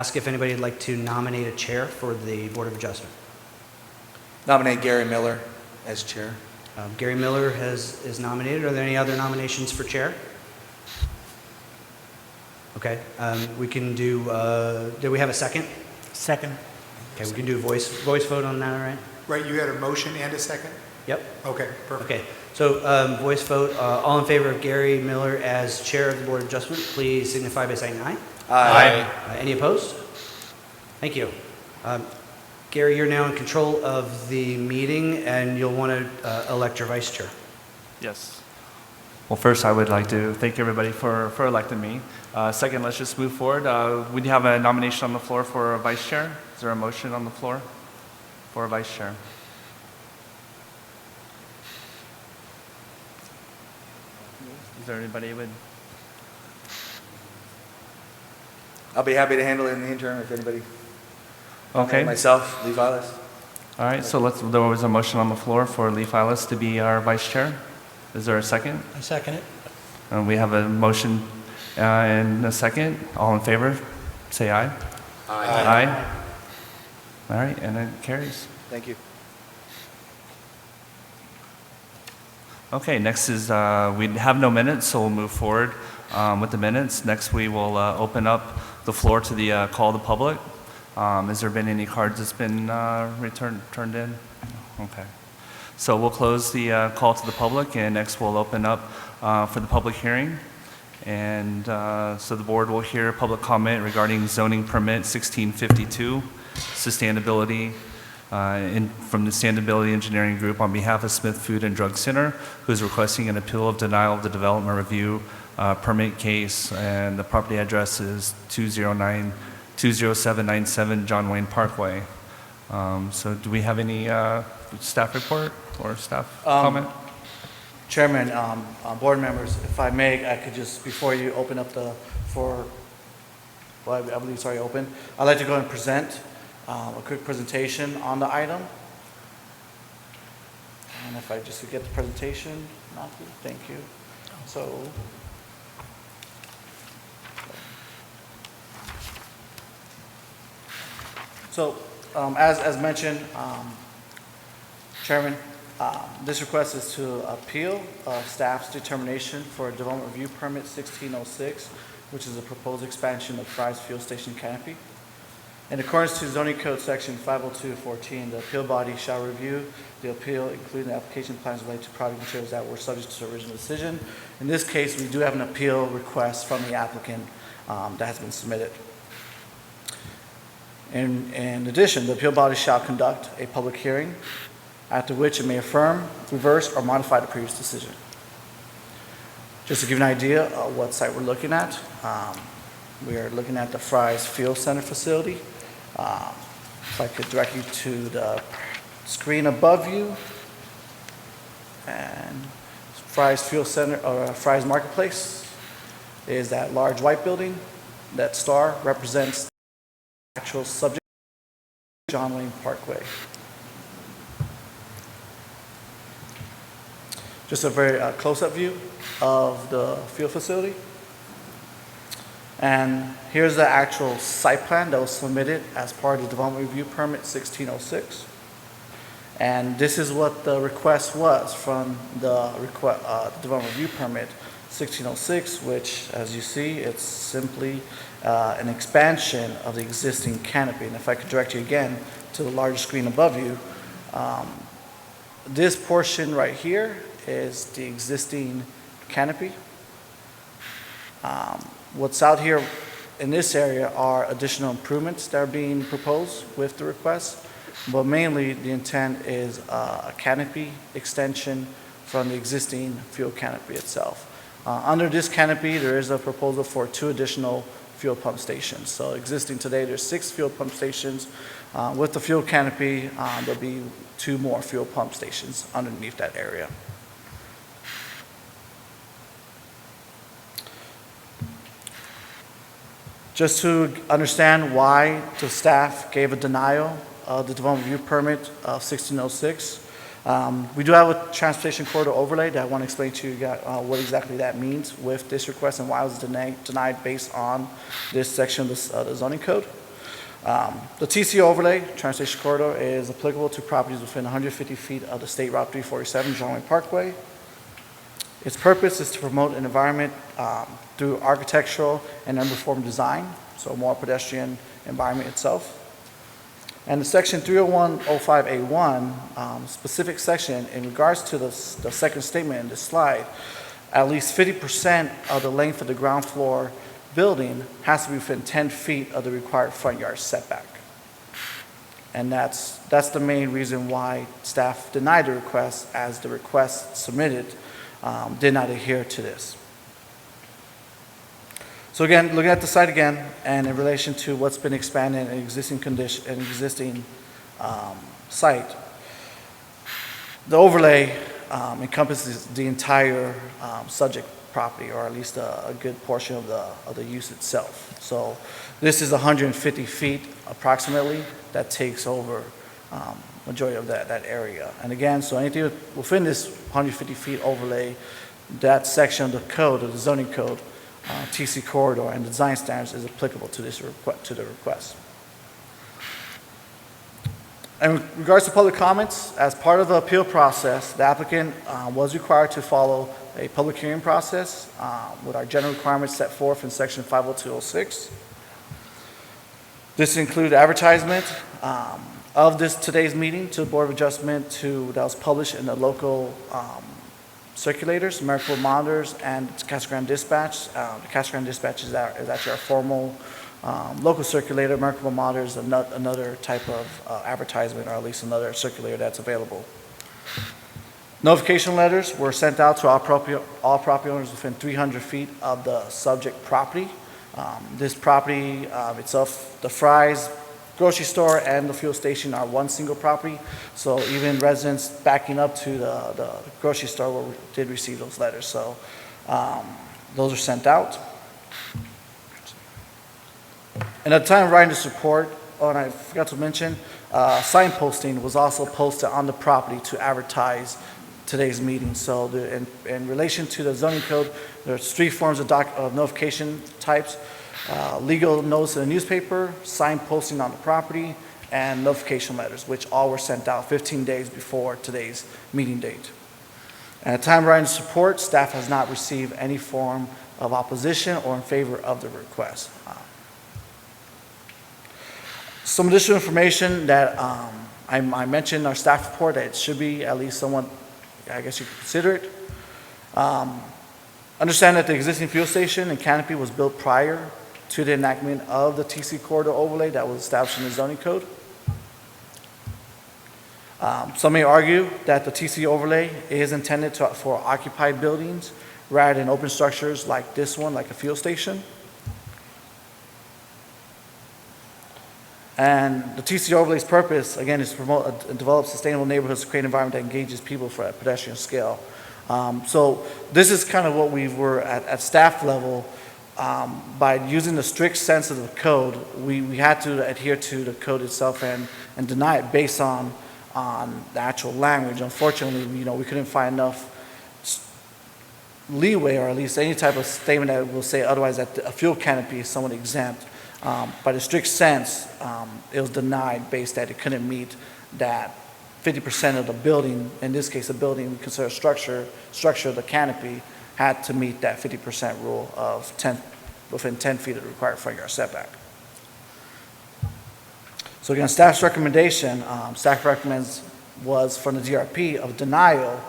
Ask if anybody would like to nominate a chair for the Board of Adjustment. Nominate Gary Miller as chair. Gary Miller is nominated. Are there any other nominations for chair? Okay, we can do, do we have a second? Second. Okay, we can do a voice vote on that, all right? Right, you had a motion and a second? Yep. Okay, perfect. Okay, so voice vote, all in favor of Gary Miller as chair of the Board of Adjustment, please signify by saying aye. Aye. Any opposed? Thank you. Gary, you're now in control of the meeting, and you'll want to elect your vice chair. Yes. Well, first, I would like to thank everybody for electing me. Second, let's just move forward. We have a nomination on the floor for a vice chair. Is there a motion on the floor for a vice chair? Is there anybody who would? I'll be happy to handle it in the interim if anybody. Okay. Myself, Lee Vilas. All right. So there was a motion on the floor for Lee Filas to be our vice chair. Is there a second? I second it. We have a motion and a second. All in favor, say aye. Aye. All right, and it carries. Thank you. Okay, next is, we have no minutes, so we'll move forward with the minutes. Next, we will open up the floor to the call of the public. Has there been any cards that's been turned in? Okay. So we'll close the call to the public, and next we'll open up for the public hearing. And so the board will hear public comment regarding zoning permit 1652, sustainability, from the Sustainability Engineering Group on behalf of Smith Food and Drug Center, who is requesting an appeal of denial of the development review permit case, and the property address is 20797 John Wayne Parkway. So do we have any staff report or staff comment? Chairman, board members, if I may, I could just, before you open up I believe it's already open, I'd like to go and present a quick presentation on the item. And if I just could get the presentation, Matthew, thank you. So, as mentioned, Chairman, this request is to appeal staff's determination for a development review permit 1606, which is a proposed expansion of Fry's fuel station canopy. In accordance to zoning code section 502.14, the appeal body shall review the appeal, including the application plans related to product materials that were subject to the original decision. In this case, we do have an appeal request from the applicant that has been submitted. In addition, the appeal body shall conduct a public hearing, after which it may affirm, reverse, or modify the previous decision. Just to give you an idea of what site we're looking at, we are looking at the Fry's Fuel Center facility. If I could direct you to the screen above you, and Fry's Fuel Center, or Fry's Marketplace, is that large white building. That star represents the actual subject, John Wayne Parkway. Just a very close-up view of the fuel facility. And here's the actual site plan that was submitted as part of the development review permit 1606. And this is what the request was from the development review permit 1606, which, as you see, it's simply an expansion of the existing canopy. And if I could direct you again to the large screen above you, this portion right here is the existing canopy. What's out here in this area are additional improvements that are being proposed with the request, but mainly the intent is a canopy extension from the existing fuel canopy itself. Under this canopy, there is a proposal for 2 additional fuel pump stations. So existing today, there's 6 fuel pump stations. With the fuel canopy, there'll be 2 more fuel pump stations underneath that area. Just to understand why the staff gave a denial of the development review permit of 1606, we do have a transportation corridor overlay that I want to explain to you what exactly that means with this request and why it was denied based on this section of the zoning code. The TC overlay, Transportation Corridor, is applicable to properties within 150 feet of the State Route 347 John Wayne Parkway. Its purpose is to promote an environment through architectural and underformed design, so a more pedestrian environment itself. And the section 30105A1, specific section in regards to the second statement in this slide, at least 50% of the length of the ground floor building has to be within 10 feet of the required front yard setback. And that's the main reason why staff denied the request, as the request submitted did not adhere to this. So again, looking at the site again, and in relation to what's been expanded in existing condition, an existing site, the overlay encompasses the entire subject property, or at least a good portion of the use itself. So this is 150 feet approximately that takes over majority of that area. And again, so anything within this 150 feet overlay, that section of the code, of the zoning code, TC corridor and design standards is applicable to the request. And in regards to public comments, as part of the appeal process, the applicant was required to follow a public hearing process with our general requirements set forth in section 50206. This included advertisement of today's meeting to the Board of Adjustment that was published in the local circulators, Maricopa Monitors, and Casa Grande Dispatch. The Casa Grande Dispatch is actually our formal local circulator. Maricopa Monitors is another type of advertisement, or at least another circulator that's available. Notification letters were sent out to all property owners within 300 feet of the subject property. This property itself, the Fry's grocery store and the fuel station are one single property, so even residents backing up to the grocery store did receive those letters. So those are sent out. And at the time of writing this report, and I forgot to mention, sign posting was also posted on the property to advertise today's meeting. So in relation to the zoning code, there's three forms of notification types: legal notice in the newspaper, sign posting on the property, and notification letters, which all were sent out 15 days before today's meeting date. At the time of writing this report, staff has not received any form of opposition or in favor of the request. Some additional information that I mentioned in our staff report that it should be at least somewhat, I guess you could consider it. Understand that the existing fuel station and canopy was built prior to the enactment of the TC corridor overlay that was established in the zoning code. Some may argue that the TC overlay is intended for occupied buildings rather than open structures like this one, like a fuel station. And the TC overlay's purpose, again, is to promote and develop sustainable neighborhoods to create an environment that engages people for a pedestrian scale. So this is kind of what we were at staff level. By using the strict sense of the code, we had to adhere to the code itself and deny it based on the actual language. Unfortunately, we couldn't find enough leeway, or at least any type of statement that will say otherwise, that a fuel canopy is somewhat exempt. By the strict sense, it was denied based that it couldn't meet that 50% of the building, in this case a building we consider structure of the canopy, had to meet that 50% rule of within 10 feet of the required front yard setback. So again, staff's recommendation, staff recommends was from the DRP of denial.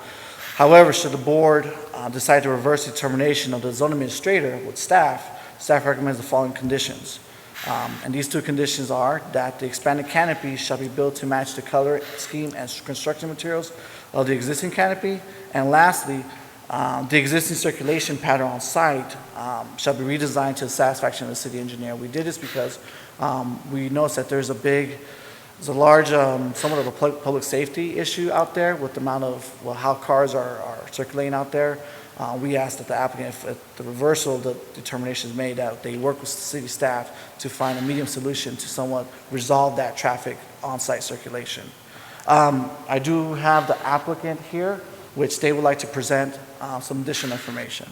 However, should the board decide to reverse the determination of the zone administrator with staff recommends the following conditions. And these two conditions are that the expanded canopy shall be built to match the color scheme and construction materials of the existing canopy. And lastly, the existing circulation pattern on site shall be redesigned to the satisfaction of the city engineer. We did this because we noticed that there's a large, somewhat of a public safety issue out there with the amount of, how cars are circulating out there. We asked that the applicant, if the reversal of the determination is made, that they work with city staff to find a medium solution to somewhat resolve that traffic on-site circulation. I do have the applicant here, which they would like to present some additional information.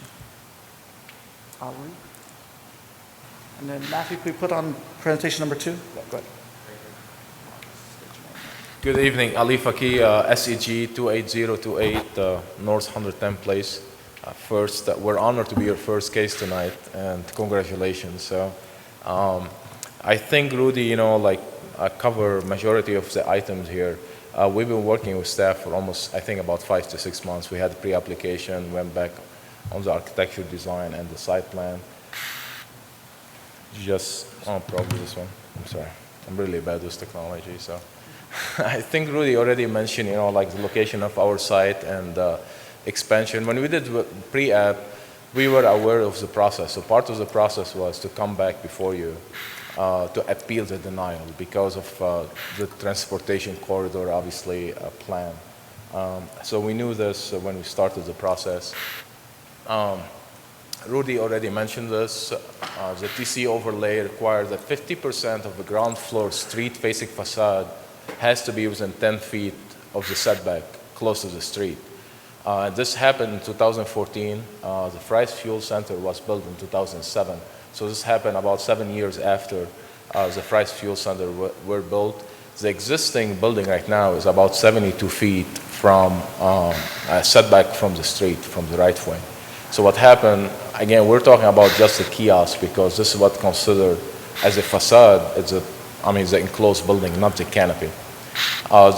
And then Matthew, could we put on presentation number 2? Yeah, go ahead. Good evening, Ali Faki, SEG 28028, North 110 Place. First, we're honored to be your first case tonight, and congratulations. So, I think Rudy, you know, like cover majority of the items here. We've been working with staff for almost, I think, about 5 to 6 months. We had pre-application, went back on the architecture design and the site plan. Probably this one. I'm sorry. I'm really bad with technology, so. I think Rudy already mentioned, you know, like the location of our site and expansion. When we did pre-app, we were aware of the process. So part of the process was to come back before you to appeal the denial because of the transportation corridor, obviously, plan. So we knew this when we started the process. Rudy already mentioned this. The TC overlay requires that 50% of the ground floor street-facing facade has to be within 10 feet of the setback, close to the street. This happened in 2014. The Fry's Fuel Center was built in 2007. So this happened about 7 years after the Fry's Fuel Center were built. The existing building right now is about 72 feet from a setback from the street, from the right of way. So what happened, again, we're talking about just the kiosk because this is what's considered as a facade. It's the enclosed building, not the canopy.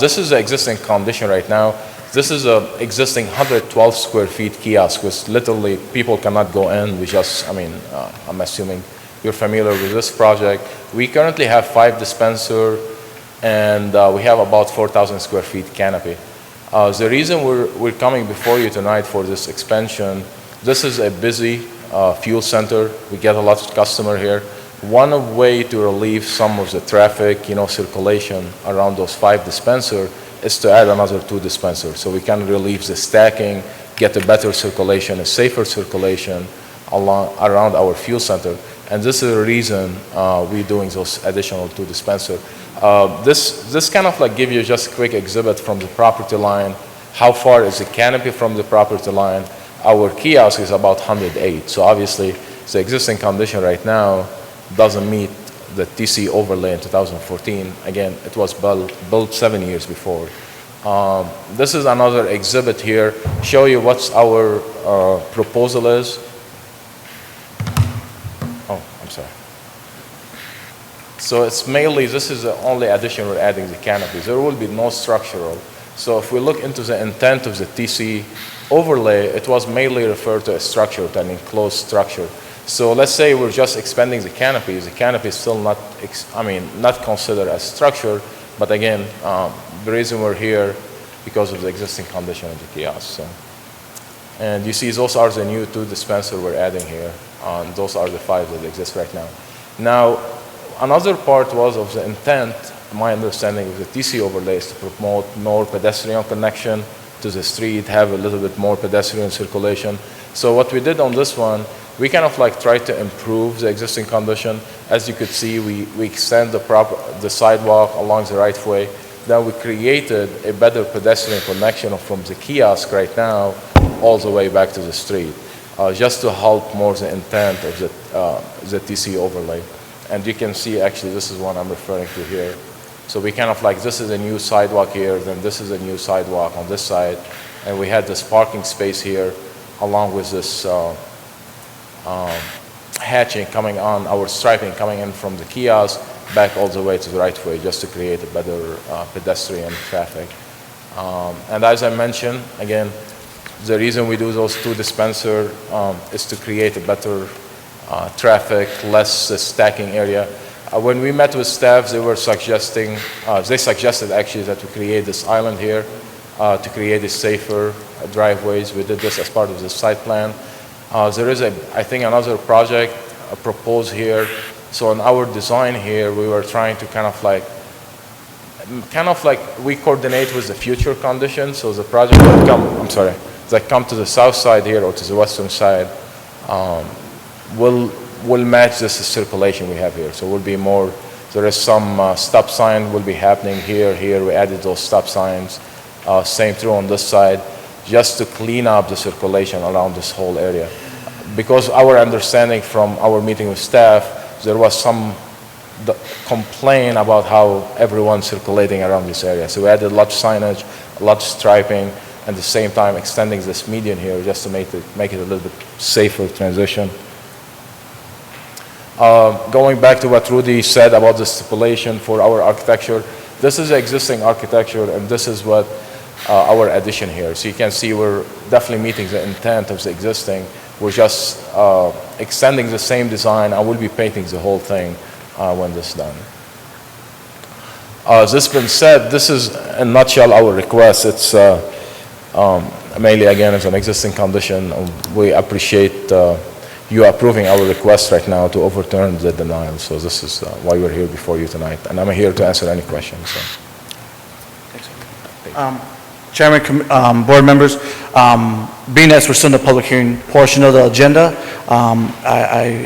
This is the existing condition right now. This is an existing 112 square feet kiosk, which literally people cannot go in. We just, I'm assuming you're familiar with this project. We currently have 5 dispensers, and we have about 4,000 square feet canopy. The reason we're coming before you tonight for this expansion, this is a busy fuel center. We get a lot of customer here. One way to relieve some of the traffic, circulation around those 5 dispensers is to add another 2 dispensers. So we can relieve the stacking, get a better circulation, a safer circulation around our fuel center. And this is the reason we're doing those additional 2 dispensers. This kind of like give you just a quick exhibit from the property line. How far is the canopy from the property line? Our kiosk is about 108. So obviously the existing condition right now doesn't meet the TC overlay in 2014. Again, it was built 7 years before. This is another exhibit here. Show you what our proposal is. Oh, I'm sorry. So it's mainly, this is the only addition we're adding, the canopies. There will be no structural. So if we look into the intent of the TC overlay, it was mainly referred to a structure, to an enclosed structure. So let's say we're just expanding the canopies. The canopy is still not considered as structure, but again, the reason we're here because of the existing condition of the kiosk. So. And you see those are the new 2 dispensers we're adding here. Those are the 5 that exist right now. Now, another part was of the intent, my understanding of the TC overlay is to promote more pedestrian connection to the street, have a little bit more pedestrian circulation. So what we did on this one, we kind of like tried to improve the existing condition. As you could see, we extend the sidewalk along the right of way. Then we created a better pedestrian connection from the kiosk right now all the way back to the street, just to help more the intent of the TC overlay. And you can see, actually, this is what I'm referring to here. So we kind of like, this is a new sidewalk here, then this is a new sidewalk on this side. And we had this parking space here along with this hatching coming on, our striping coming in from the kiosk back all the way to the right way, just to create a better pedestrian traffic. And as I mentioned, again, the reason we do those 2 dispensers is to create a better traffic, less stacking area. When we met with staff, they suggested actually that we create this island here to create a safer driveways. We did this as part of the site plan. There is, I think, another project proposed here. So in our design here, we were trying to kind of like we coordinate with the future conditions. So the project that come to the south side here or to the western side will match this circulation we have here. So will be more. There is some stop sign will be happening here. Here we added those stop signs. Same through on this side, just to clean up the circulation around this whole area. Because our understanding from our meeting with staff, there was some complaint about how everyone's circulating around this area. So we added a lot of signage, a lot of striping, and at the same time extending this median here just to make it a little bit safer transition. Going back to what Rudy said about the stipulation for our architecture, this is the existing architecture, and this is what our addition here. So you can see we're definitely meeting the intent of the existing. We're just extending the same design. I will be painting the whole thing when this is done. This being said, this is in a nutshell our request. It's mainly, again, it's an existing condition. We appreciate you approving our request right now to overturn the denial. So this is why we're here before you tonight. And I'm here to answer any questions. So. Chairman, board members, being as we're still in the public hearing portion of the agenda,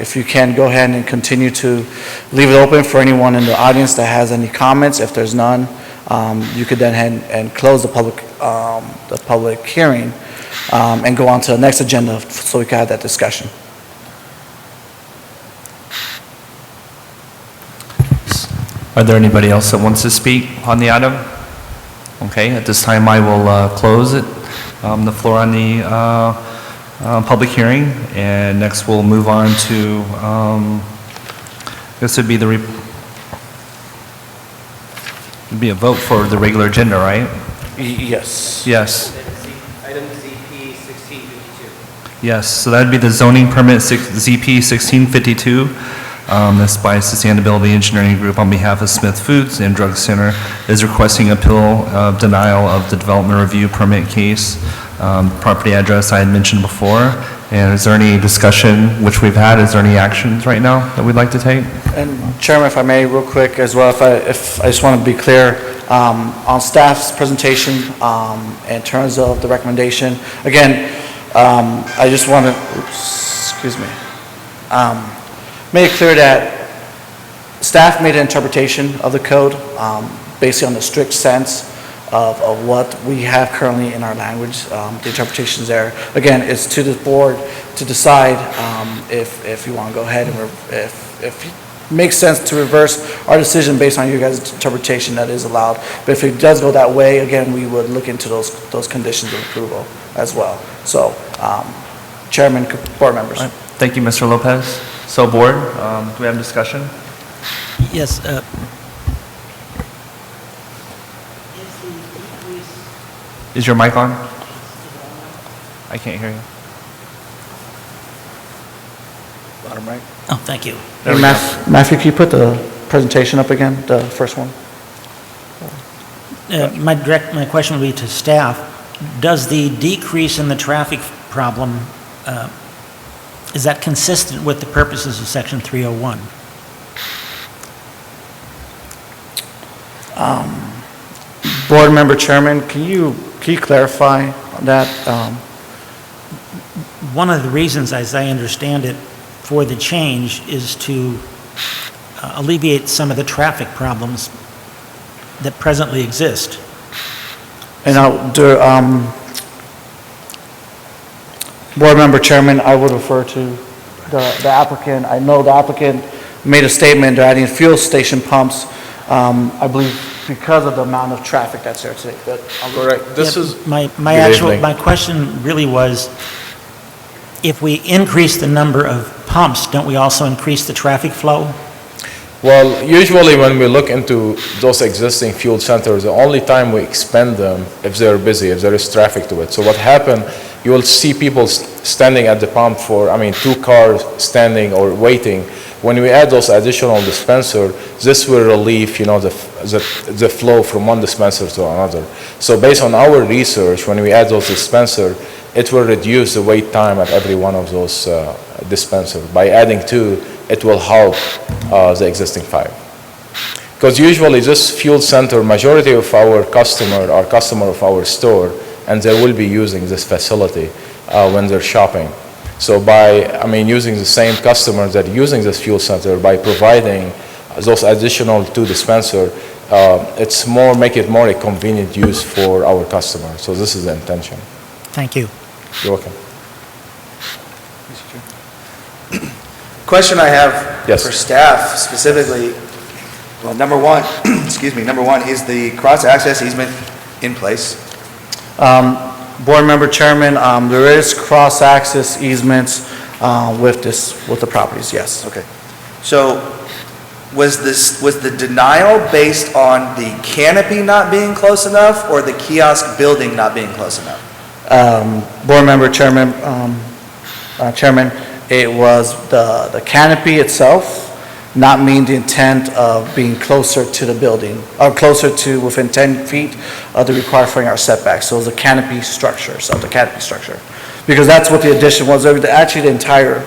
if you can, go ahead and continue to leave it open for anyone in the audience that has any comments. If there's none, you could then head and close the public hearing and go on to the next agenda so we can have that discussion. Are there anybody else that wants to speak on the item? Okay, at this time I will close it, the floor on the public hearing, and next we'll move on to, this would be it'd be a vote for the regular agenda, right? Yes. Yes. Item ZP 1652. Yes, so that'd be the zoning permit ZP 1652. This by Sustainability Engineering Group on behalf of Smith Foods and Drug Center is requesting appeal of denial of the development review permit case. Property address I had mentioned before. And is there any discussion which we've had? Is there any actions right now that we'd like to take? And Chairman, if I may, real quick as well, if I just want to be clear, on staff's presentation, in terms of the recommendation, again, I just want to, excuse me, make it clear that staff made an interpretation of the code based on the strict sense of what we have currently in our language. The interpretations there, again, it's to the board to decide if you want to go ahead and if it makes sense to reverse our decision based on your guys' interpretation, that is allowed. But if it does go that way, again, we would look into those conditions of approval as well. So, Chairman, board members. All right. Thank you, Mr. Lopez. So, board, do we have discussion? Yes. Is your mic on? I can't hear you. Bottom right. Oh, thank you. There Hey, we go. Matthew, can you put the presentation up again, the first one? My question would be to staff. Does the decrease in the traffic problem, is that consistent with the purposes of Section 301? Board member chairman, can you clarify that? One of the reasons, as I understand it, for the change is to alleviate some of the traffic problems that presently exist. And board member chairman, I would refer to the applicant. I know the applicant made a statement, they're adding fuel station pumps, I believe because of the amount of traffic that's there today. But Correct. This Yeah, is my Good evening. my question really was, if we increase the number of pumps, don't we also increase the traffic flow? Well, usually when we look into those existing fuel centers, the only time we expand them if they're busy, if there is traffic to it. So what happened, you will see people standing at the pump for, 2 cars standing or waiting. When we add those additional dispenser, this will relieve, the flow from one dispenser to another. So based on our research, when we add those dispenser, it will reduce the wait time at every one of those dispensers. By adding 2, it will help the existing 5. Because usually this fuel center, majority of our customer are customer of our store, and they will be using this facility when they're shopping. So by, using the same customers that are using this fuel center, by providing those additional 2 dispenser, it's make it more a convenient use for our customers. So this is the intention. Thank you. You're welcome. Question I have Yes. for staff specifically, well, number one, excuse me, number one, is the cross-access easement in place? Board Member Chairman, there is cross-access easements with the properties, yes. Okay. So was the denial based on the canopy not being close enough or the kiosk building not being close enough? Board Member Chairman, Chairman, it was the canopy itself not meeting the intent of being closer to the building, or closer to within 10 feet of the required front yard setback. So it was the canopy structure, because that's what the addition was, actually the entire,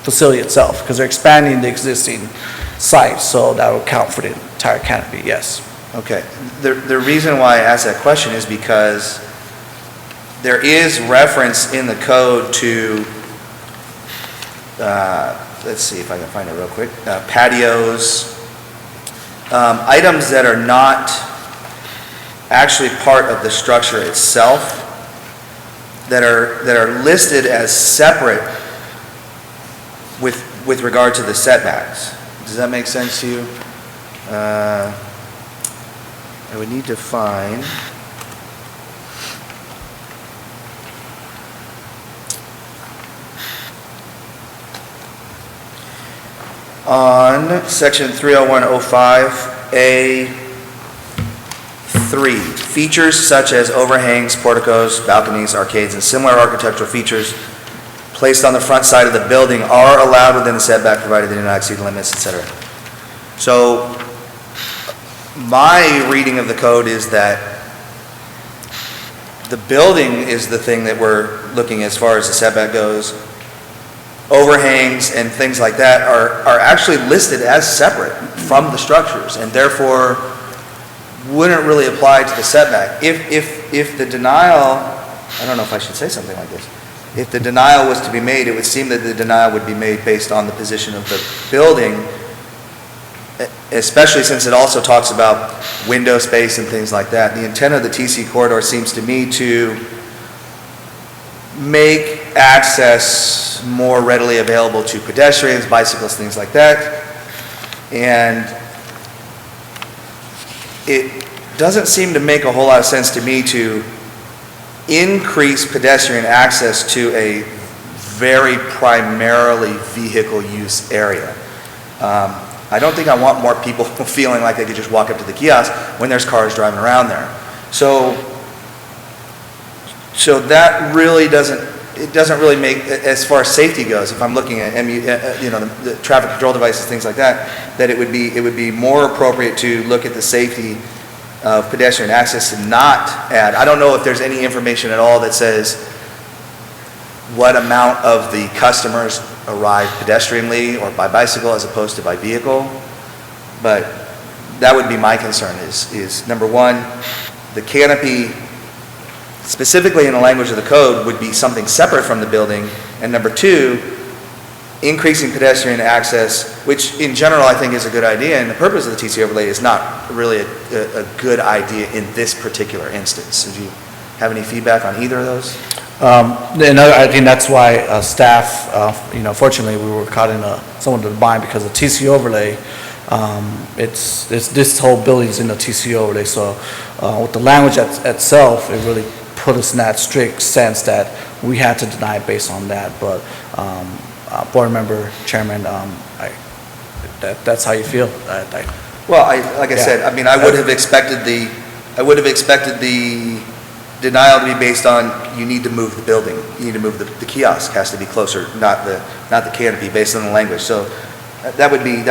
facility itself, because they're expanding the existing site, so that would count for the entire canopy, yes. Okay. The reason why I asked that question is because there is reference in the code to, let's see if I can find it real quick, patios, items that are not actually part of the structure itself, that are listed as separate with regard to the setbacks. Does that make sense to you? I would need to find. On section 30105A3, features such as overhangs, porticos, balconies, arcades, and similar architectural features placed on the front side of the building are allowed within the setback provided they do not exceed limits, etc. So my reading of the code is that the building is the thing that we're looking as far as the setback goes. Overhangs and things like that are actually listed as separate from the structures and therefore wouldn't really apply to the setback. If the denial, I don't know if I should say something like this, if the denial was to be made, it would seem that the denial would be made based on the position of the building, especially since it also talks about window space and things like that. The intent of the TC corridor seems to me to make access more readily available to pedestrians, bicyclists, things like that. And it doesn't seem to make a whole lot of sense to me to increase pedestrian access to a very primarily vehicle use area. I don't think I want more people feeling like they could just walk up to the kiosk when there's cars driving around there. So that really doesn't really make, as far as safety goes, if I'm looking at the traffic control devices, things like that, that it would be more appropriate to look at the safety of pedestrian access and not add. I don't know if there's any information at all that says what amount of the customers arrive pedestrianly or by bicycle as opposed to by vehicle, but that would be my concern is number one, the canopy specifically in the language of the code would be something separate from the building, and number two, increasing pedestrian access, which in general I think is a good idea, and the purpose of the TC overlay is not really a good idea in this particular instance. Did you have any feedback on either of those? I think that's why staff, fortunately we were caught in somewhat of a bind because of TC overlay. It's this whole building's in the TC overlay, so with the language itself, it really put us in that strict sense that we had to deny it based on that. But board member, chairman, that's how you feel. Like I said, I mean, I would have expected the denial to be based on you need to move the building, you need to move the kiosk has to be closer, not the canopy, based on the language. So that would be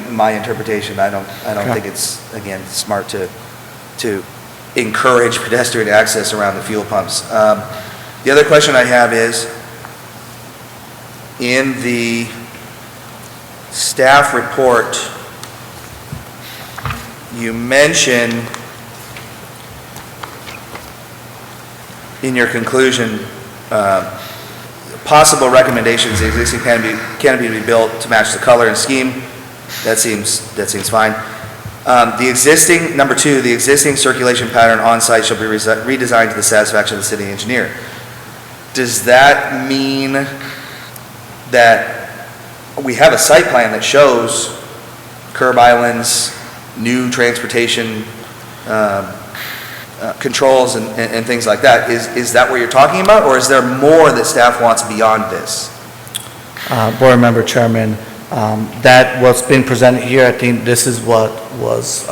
my interpretation. I don't think it's, again, smart to encourage pedestrian access around the fuel pumps. The other question I have is, in the staff report, you mention in your conclusion possible recommendations, the existing canopy to be built to match the color and scheme. That seems fine. Number two, the existing circulation pattern on site shall be redesigned to the satisfaction of the city engineer. Does that mean that we have a site plan that shows curb islands, new transportation controls and things like that. Is that what you're talking about, or is there more that staff wants beyond this? Board Member Chairman, that what's been presented here, I think this is what was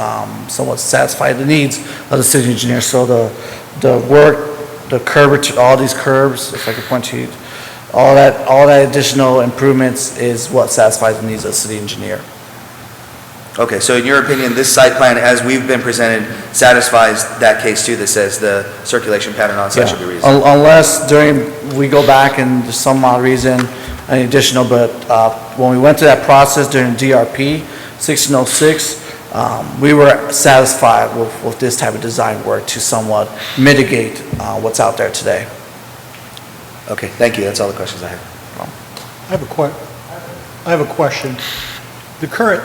somewhat satisfied the needs of the city engineer. So the work, the curvature, all these curbs, if I could point to you, all that additional improvements is what satisfies the needs of the city engineer. Okay, so in your opinion, this site plan, as we've been presented, satisfies that case too, that says the circulation pattern on site should be reasonable? Unless we go back and there's some odd reason, an additional, but when we went through that process during DRP 1606, we were satisfied with this type of design work to somewhat mitigate what's out there today. Okay, thank you, that's all the questions I have. I have a question. The current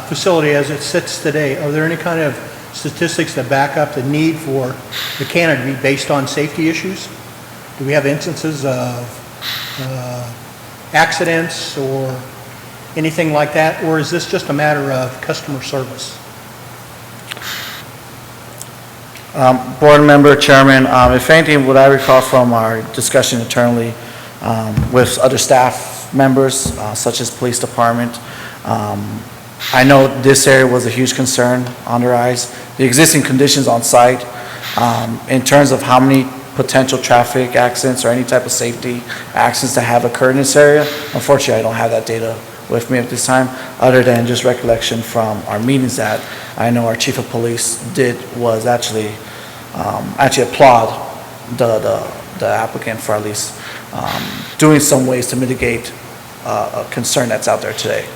facility as it sits today, are there any kind of statistics that back up the need for the canopy based on safety issues? Do we have instances of accidents or anything like that, or is this just a matter of customer service? Board Member Chairman, if anything, what I recall from our discussion internally with other staff members, such as police department, I know this area was a huge concern on their eyes. The existing conditions on site, in terms of how many potential traffic accidents or any type of safety accidents that have occurred in this area, unfortunately, I don't have that data with me at this time, other than just recollection from our meetings that I know our chief of police was actually applaud the applicant for at least doing some ways to mitigate a concern that's out there today.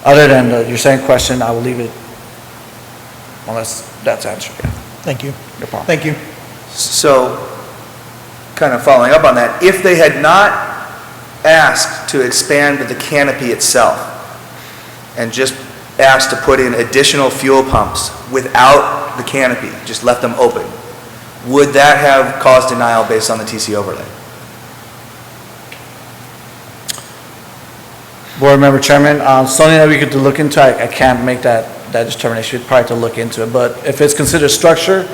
Other than your second question, I will leave it unless that's answered. Yeah. Thank you. No problem. Thank you. So, kind of following up on that, if they had not asked to expand the canopy itself and just asked to put in additional fuel pumps without the canopy, just left them open, would that have caused denial based on the TC overlay? Board Member Chairman, something that we could look into, I can't make that determination, we'd probably have to look into it, but if it's considered structure,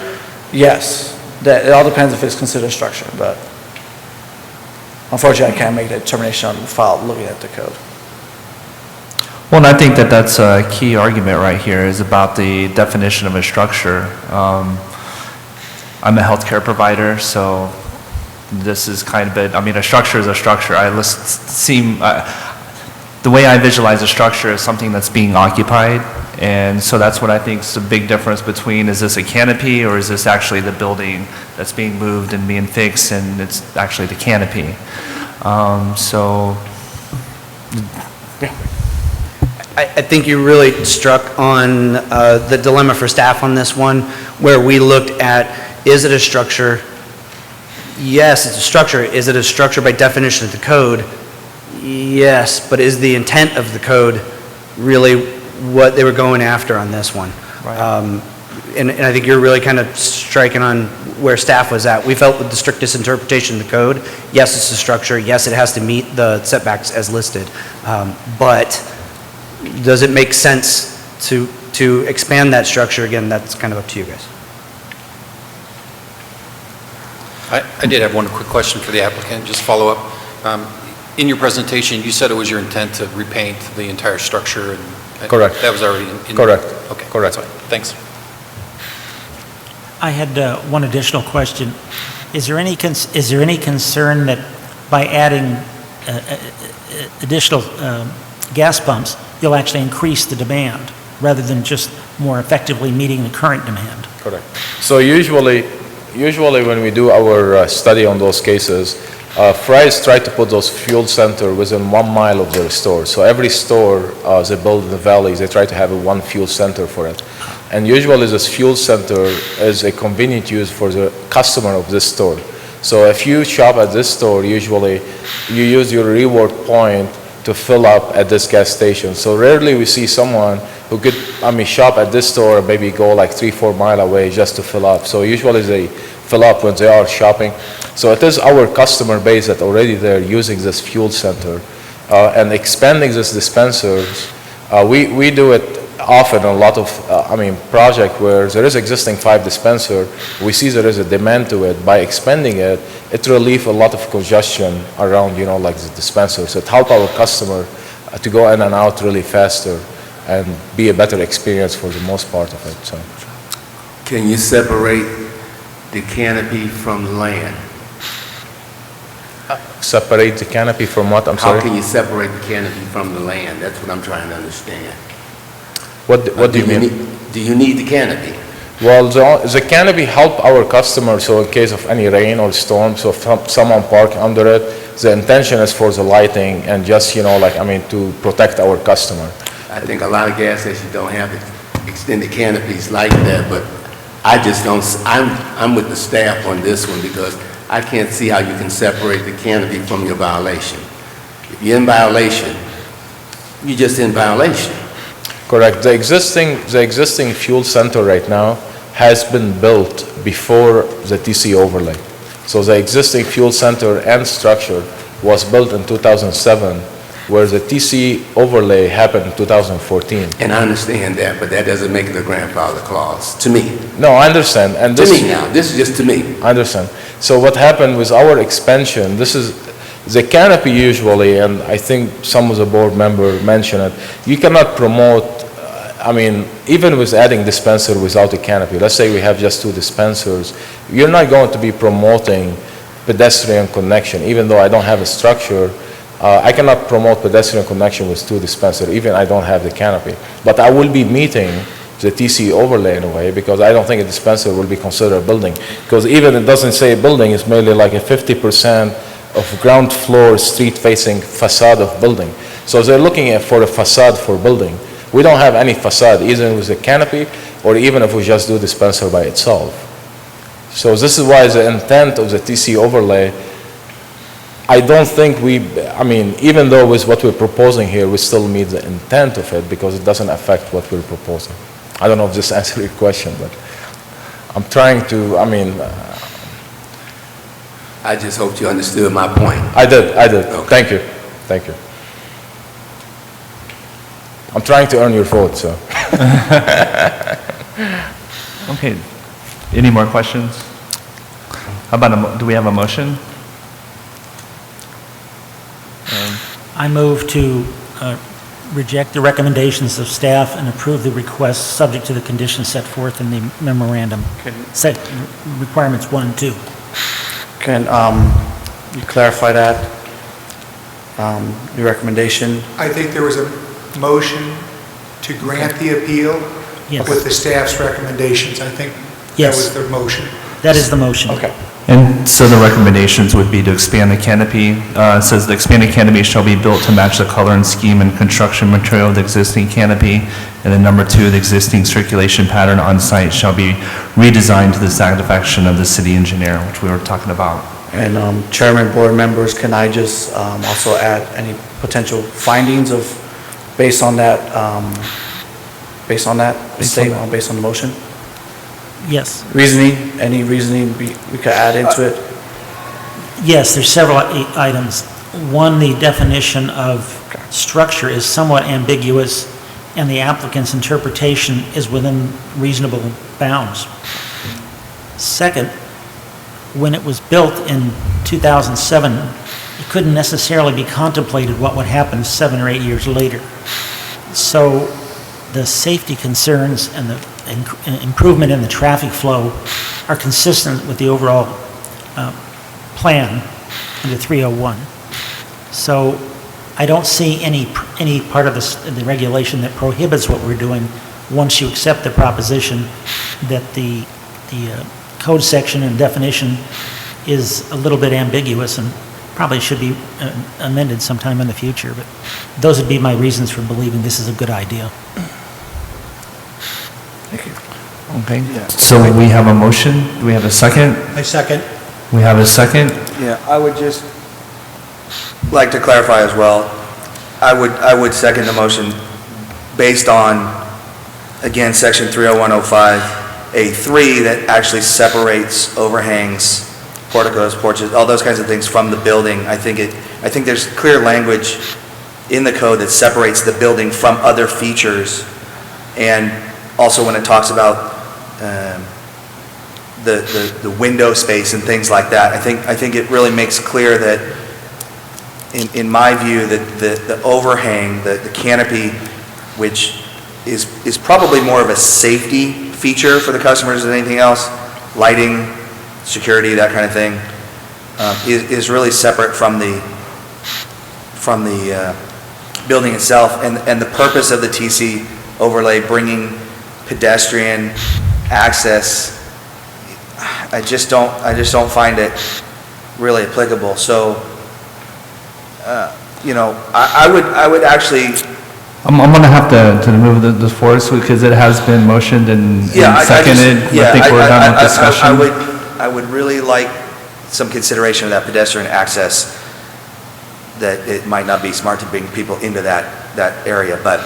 yes. It all depends if it's considered structure, but unfortunately I can't make that determination without looking at the code. Well, and I think that that's a key argument right here is about the definition of a structure. I'm a healthcare provider, so this is kind of a structure is a structure. The way I visualize a structure is something that's being occupied, and so that's what I think is the big difference between, is this a canopy or is this actually the building that's being moved and being fixed and it's actually the canopy. I think you really struck on the dilemma for staff on this one, where we looked at, is it a structure? Yes, it's a structure. Is it a structure by definition of the code? Yes, but is the intent of the code really what they were going after on this one? Right. And I think you're really kind of striking on where staff was at. We felt with the strictest interpretation of the code, yes, it's a structure. Yes, it has to meet the setbacks as listed. But does it make sense to expand that structure? Again, that's kind of up to you guys. I did have one quick question for the applicant, just follow up. In your presentation, you said it was your intent to repaint the entire structure. And Correct. That was already in. Correct. Okay. Correct. That's fine. Thanks. I had one additional question. Is there any concern that by adding additional gas pumps, you'll actually increase the demand rather than just more effectively meeting the current demand? Correct. So usually when we do our study on those cases, Fry's try to put those fuel center within 1 mile of their store. So every store they build in the valleys, they try to have one fuel center for it. And usually this fuel center is a convenient use for the customer of this store. So if you shop at this store, usually you use your reward point to fill up at this gas station. So rarely we see someone who could, shop at this store and maybe go like 3-4 miles away just to fill up. So usually they fill up when they are shopping. So it is our customer base that already they're using this fuel center. and expanding these dispensers, we do it often a lot of, project where there is existing 5 dispenser, we see there is a demand to it. By expanding it, it relieve a lot of congestion around, like the dispensers. It help our customer to go in and out really faster and be a better experience for the most part of it, so. Can you separate the canopy from the land? Separate the canopy from what, I'm How sorry? can you separate the canopy from the land? That's what I'm trying to understand. What do you mean? Do you need the canopy? Well, the canopy help our customers, so in case of any rain or storm, so if someone park under it, the intention is for the lighting and just, to protect our customer. I think a lot of gas stations don't have extended canopies like that, but I just don't, I'm with the staff on this one because I can't see how you can separate the canopy from your violation. If you're in violation, you're just in violation. Correct. The existing fuel center right now has been built before the TC overlay. So the existing fuel center and structure was built in 2007, where the TC overlay happened in 2014. And I understand that, but that doesn't make it a grandfather clause, to me. No, I understand. And To me now, this is just to me. I understand. So what happened with our expansion, this is the canopy usually, and I think some of the board member mentioned it, you cannot promote, even with adding dispenser without a canopy, let's say we have just 2 dispensers, you're not going to be promoting pedestrian connection, even though I don't have a structure. I cannot promote pedestrian connection with 2 dispensers, even I don't have the canopy. But I will be meeting the TC overlay in a way, because I don't think a dispenser will be considered a building. Because even it doesn't say building, it's merely like a 50% of ground floor street-facing facade of building. So they're looking for a facade for building. We don't have any facade, either with a canopy, or even if we just do dispenser by itself. So this is why the intent of the TC overlay, I don't think even though with what we're proposing here, we still meet the intent of it because it doesn't affect what we're proposing. I don't know if this answers your question, but I'm trying to, I just hope you understood my point. I did. Okay. Thank you. I'm trying to earn your vote, so. Okay. Any more questions? How about, do we have a motion? I move to reject the recommendations of staff and approve the request subject to the conditions set forth in the memorandum. Set requirements 1 and 2. Can you clarify that? The recommendation? I think there was a motion to grant the appeal Yes. with the staff's recommendations. I think that Yes. was the motion. That is the motion. Okay. And so the recommendations would be to expand the canopy. It says the expanded canopy shall be built to match the color and scheme and construction material of the existing canopy. And then number 2, the existing circulation pattern on site shall be redesigned to the satisfaction of the city engineer, which we were talking about. And Chairman, board members, can I just also add any potential findings based on that statement, based on the motion? Yes. Any reasoning we could add into it? Yes, there's several items. One, the definition of structure is somewhat ambiguous, and the applicant's interpretation is within reasonable bounds. Second, when it was built in 2007, it couldn't necessarily be contemplated what would happen 7 or 8 years later. So the safety concerns and the improvement in the traffic flow are consistent with the overall plan under 301. So I don't see any part of the regulation that prohibits what we're doing once you accept the proposition that the code section and definition is a little bit ambiguous and probably should be amended sometime in the future. But those would be my reasons for believing this is a good idea. Okay. So we have a motion. Do we have a second? I second. We have a second. Yeah, I would just like to clarify as well. I would second the motion based on, again, section 30105A3 that actually separates overhangs, porticos, porches, all those kinds of things from the building. I think there's clear language in the code that separates the building from other features. And also when it talks about the window space and things like that, I think it really makes clear that, in my view, that the overhang, the canopy, which is probably more of a safety feature for the customers than anything else, lighting, security, that kind of thing, is really separate from the building itself. And the purpose of the TC overlay, bringing pedestrian access, I just don't find it really applicable. So, I would actually. I'm going to have to move this forward because it has been motioned and seconded. I think we're done with discussion. I would really like some consideration of that pedestrian access, that it might not be smart to bring people into that area, but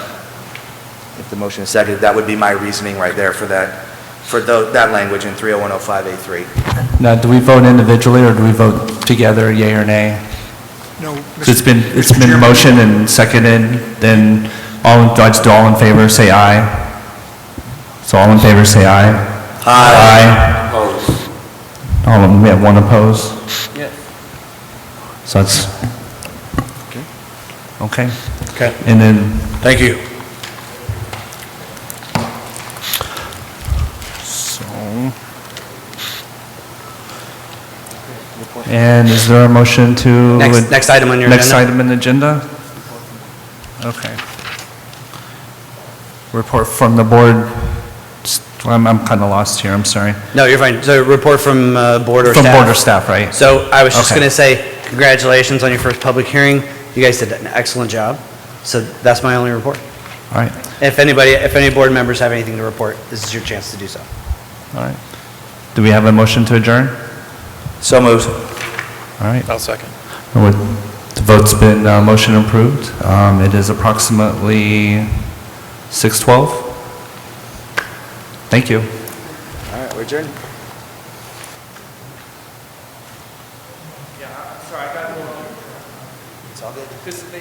if the motion is seconded, that would be my reasoning right there for that language in 30105A3. Now, do we vote individually or do we vote together, yea or nay? No, So it's been motioned and seconded, then do all in favor say aye. So all in favor say aye. Aye. Opposed. All of them, we have one opposed. Yes. So that's, okay. Okay, And then, thank you. so. And is there a motion to? Next item on your agenda. Next item in the agenda? Okay. Report from the board. I'm kind of lost here, I'm sorry. No, you're fine. So report from board or staff? From board or staff, right? So I was just Okay. going to say, congratulations on your first public hearing. You guys did an excellent job. So that's my only report. All right, If any board members have anything to report, this is your chance to do so. all right. Do we have a motion to adjourn? So moved. All right. I'll second. The vote's been, motion approved. It is approximately 6:12. Thank you. All right, we're adjourned. Yeah, sorry, I got a little. It's all good. Because they